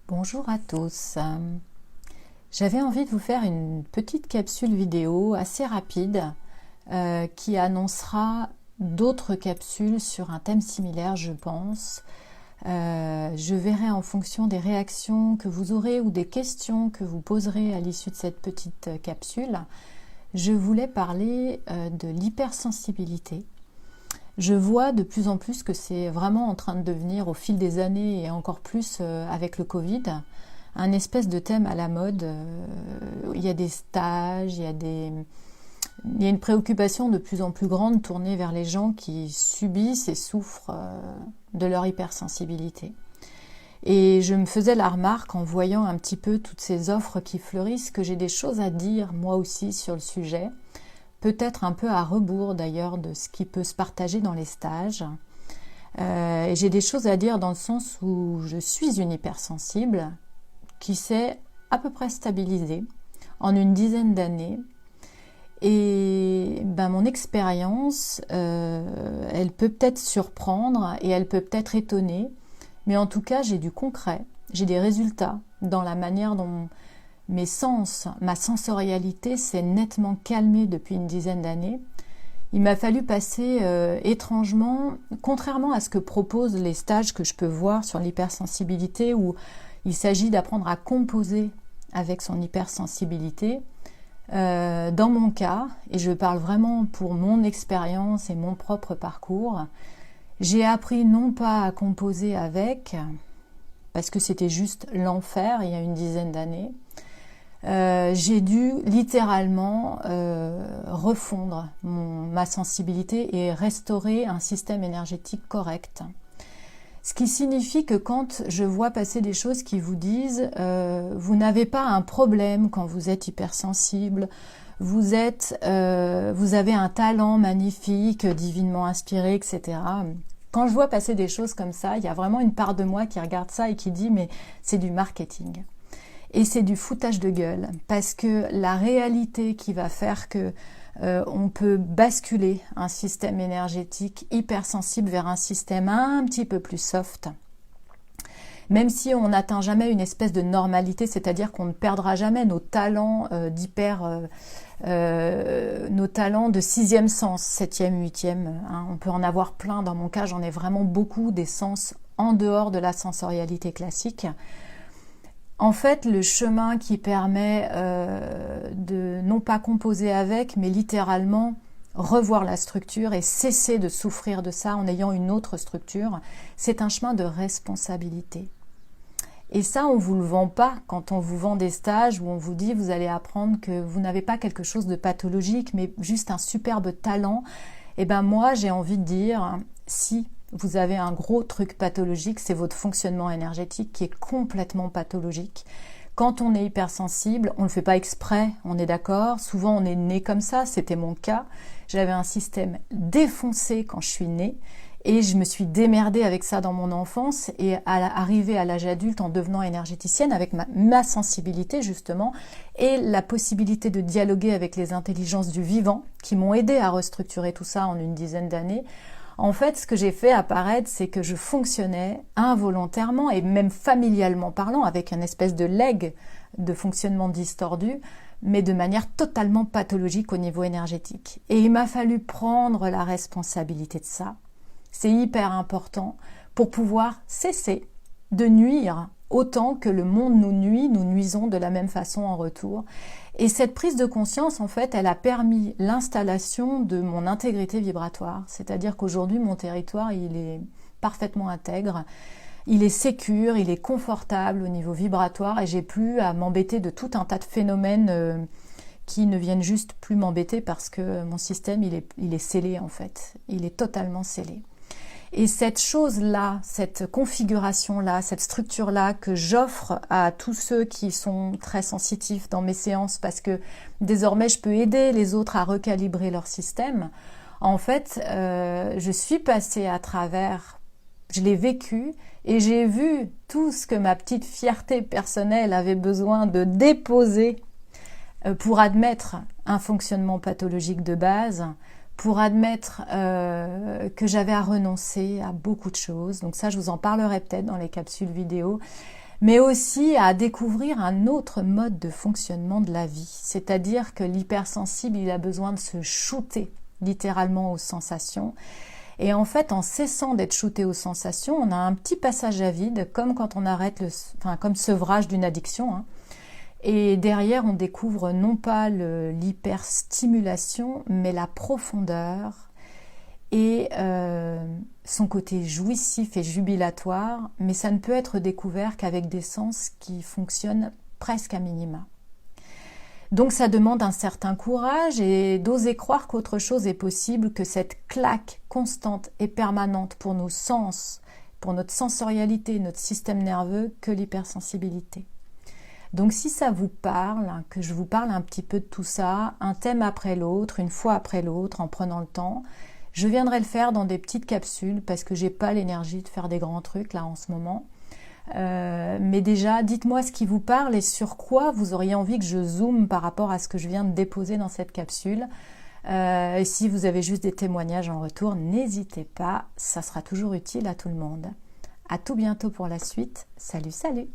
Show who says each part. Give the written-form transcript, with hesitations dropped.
Speaker 1: Bonjour à tous. J'avais envie de vous faire une petite capsule vidéo assez rapide qui annoncera d'autres capsules sur un thème similaire, je pense. Je verrai en fonction des réactions que vous aurez ou des questions que vous poserez à l'issue de cette petite capsule. Je voulais parler de l'hypersensibilité. Je vois de plus en plus que c'est vraiment en train de devenir, au fil des années et encore plus avec le Covid, un espèce de thème à la mode. Il y a des stages, il y a une préoccupation de plus en plus grande tournée vers les gens qui subissent et souffrent de leur hypersensibilité. Et je me faisais la remarque en voyant un petit peu toutes ces offres qui fleurissent que j'ai des choses à dire moi aussi sur le sujet. Peut-être un peu à rebours d'ailleurs de ce qui peut se partager dans les stages. Et j'ai des choses à dire dans le sens où je suis une hypersensible qui s'est à peu près stabilisée en une dizaine d'années. Et mon expérience, elle peut peut-être surprendre et elle peut peut-être étonner, mais en tout cas j'ai du concret, j'ai des résultats dans la manière dont mes sens, ma sensorialité s'est nettement calmée depuis une dizaine d'années. Il m'a fallu passer étrangement, contrairement à ce que proposent les stages que je peux voir sur l'hypersensibilité, où il s'agit d'apprendre à composer avec son hypersensibilité. Dans mon cas, et je parle vraiment pour mon expérience et mon propre parcours, j'ai appris non pas à composer avec, parce que c'était juste l'enfer il y a une dizaine d'années. J'ai dû littéralement refondre ma sensibilité et restaurer un système énergétique correct. Ce qui signifie que quand je vois passer des choses qui vous disent vous n'avez pas un problème quand vous êtes hypersensible, vous avez un talent magnifique, divinement inspiré, etc. Quand je vois passer des choses comme ça, il y a vraiment une part de moi qui regarde ça et qui dit mais c'est du marketing. Et c'est du foutage de gueule, parce que la réalité qui va faire que on peut basculer un système énergétique hypersensible vers un système un petit peu plus soft, même si on n'atteint jamais une espèce de normalité, c'est-à-dire qu'on ne perdra jamais nos talents nos talents de sixième sens, septième, huitième. On peut en avoir plein. Dans mon cas, j'en ai vraiment beaucoup des sens en dehors de la sensorialité classique. En fait, le chemin qui permet de non pas composer avec, mais littéralement revoir la structure et cesser de souffrir de ça en ayant une autre structure, c'est un chemin de responsabilité. Et ça, on vous le vend pas quand on vous vend des stages où on vous dit vous allez apprendre que vous n'avez pas quelque chose de pathologique, mais juste un superbe talent. Et moi, j'ai envie de dire, si vous avez un gros truc pathologique, c'est votre fonctionnement énergétique qui est complètement pathologique. Quand on est hypersensible, on ne le fait pas exprès, on est d'accord. Souvent, on est né comme ça, c'était mon cas. J'avais un système défoncé quand je suis née et je me suis démerdée avec ça dans mon enfance et arrivée à l'âge adulte en devenant énergéticienne avec ma sensibilité justement et la possibilité de dialoguer avec les intelligences du vivant qui m'ont aidé à restructurer tout ça en une dizaine d'années. En fait, ce que j'ai fait apparaître, c'est que je fonctionnais involontairement et même familialement parlant, avec une espèce de legs de fonctionnement distordu, mais de manière totalement pathologique au niveau énergétique. Et il m'a fallu prendre la responsabilité de ça. C'est hyper important pour pouvoir cesser de nuire autant que le monde nous nuit, nous nuisons de la même façon en retour. Et cette prise de conscience, en fait, elle a permis l'installation de mon intégrité vibratoire. C'est-à-dire qu'aujourd'hui, mon territoire, il est parfaitement intègre, il est sécure, il est confortable au niveau vibratoire et j'ai plus à m'embêter de tout un tas de phénomènes qui ne viennent juste plus m'embêter parce que mon système, il est scellé, en fait. Il est totalement scellé. Et cette chose-là, cette configuration-là, cette structure-là que j'offre à tous ceux qui sont très sensitifs dans mes séances parce que désormais je peux aider les autres à recalibrer leur système, en fait, je suis passée à travers, je l'ai vécu et j'ai vu tout ce que ma petite fierté personnelle avait besoin de déposer pour admettre un fonctionnement pathologique de base, pour admettre que j'avais à renoncer à beaucoup de choses. Donc ça, je vous en parlerai peut-être dans les capsules vidéo. mais aussi à découvrir un autre mode de fonctionnement de la vie. C'est-à-dire que l'hypersensible, il a besoin de se shooter littéralement aux sensations. Et en fait, en cessant d'être shooté aux sensations, on a un petit passage à vide, comme quand on arrête comme sevrage d'une addiction, hein. Et derrière, on découvre non pas l'hyperstimulation, mais la profondeur et son côté jouissif et jubilatoire, mais ça ne peut être découvert qu'avec des sens qui fonctionnent presque à minima. Donc ça demande un certain courage et d'oser croire qu'autre chose est possible, que cette claque constante et permanente pour nos sens, pour notre sensorialité, notre système nerveux, que l'hypersensibilité. Donc si ça vous parle, que je vous parle un petit peu de tout ça, un thème après l'autre, une fois après l'autre, en prenant le temps, je viendrai le faire dans des petites capsules parce que j'ai pas l'énergie de faire des grands trucs là en ce moment. Mais déjà, dites-moi ce qui vous parle et sur quoi vous auriez envie que je zoome par rapport à ce que je viens de déposer dans cette capsule. Et si vous avez juste des témoignages en retour, n'hésitez pas, ça sera toujours utile à tout le monde. À tout bientôt pour la suite. Salut, salut!